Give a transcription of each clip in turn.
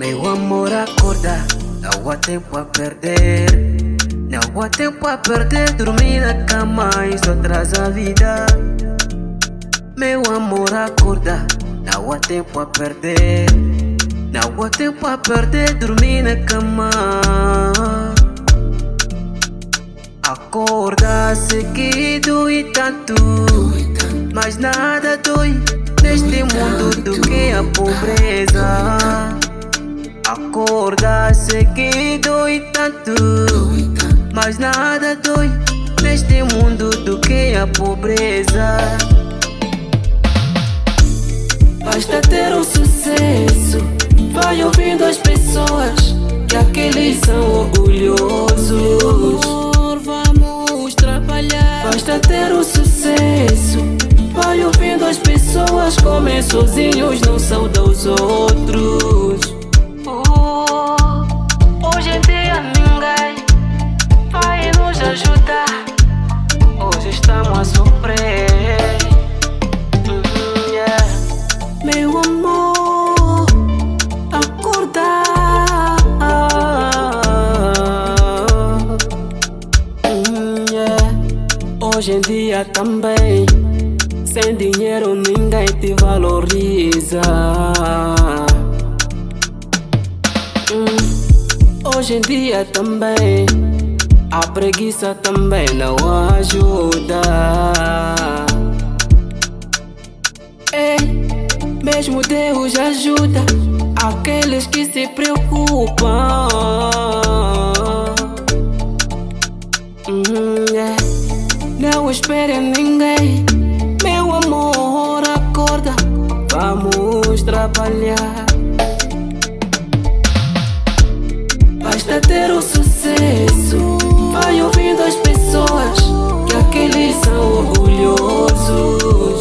Meu amor, acorda, não há tempo a perder. Não há tempo a perder, dormir na cama, isso atrasa a vida. Meu amor, acorda, não há tempo a perder. Não há tempo a perder, dormir na cama. Acorda, seguido e tanto, mas nada dói neste mundo do que a pobreza. Acorda, seguido e tanto, mas nada dói neste mundo do que a pobreza. Basta ter um sucesso, vai ouvindo as pessoas que aqueles são orgulhosos. Vamos trabalhar. Basta ter um sucesso, vai ouvindo as pessoas como sozinhos não são dos outros. Hoje em dia ninguém vai nos ajudar. Hoje estamos a sofrer. Meu amor, acorda. Hoje em dia também, sem dinheiro ninguém te valoriza. Hoje em dia também, a preguiça também não ajuda. Ei, mesmo Deus ajuda aqueles que se preocupam. Não espere ninguém, meu amor, acorda, vamos trabalhar. Basta ter um sucesso, vai ouvindo as pessoas que aqueles são orgulhosos.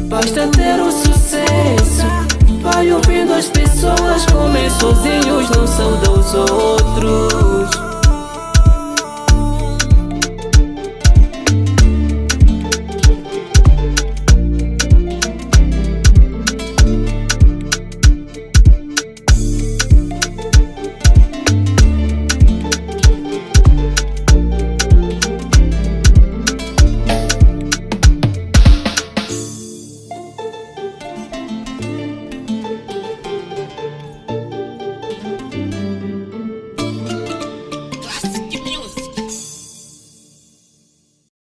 Basta ter um sucesso, vai ouvindo as pessoas como sozinhos não são dos outros.